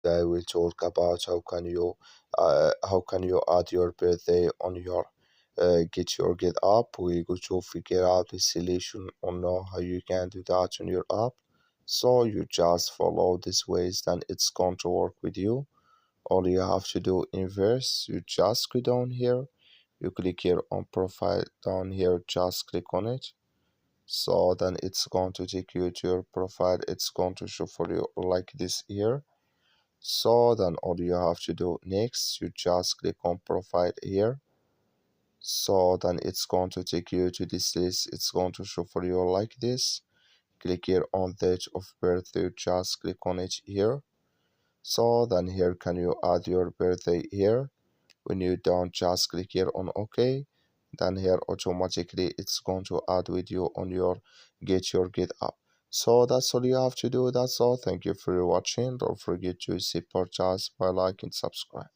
today we talk about how can you add your birthday on your GetYourGuide app. We go to figure out the solution on how you can do that on your app. So you just follow these ways, then it's going to work with you. All you have to do in verse, you just go down here, you click here on profile down here, just click on it. So then it's going to take you to your profile. It's going to show for you like this here. So then all you have to do next, you just click on profile here. So then it's going to take you to this list. It's going to show for you like this. Click here on date of birth, you just click on it here. So then here can you add your birthday here. When you don't, just click here on OK. Then here automatically it's going to add with you on your GetYourGuide app. So that's all you have to do. That's all. Thank you for watching. Don't forget to support us by liking and subscribe.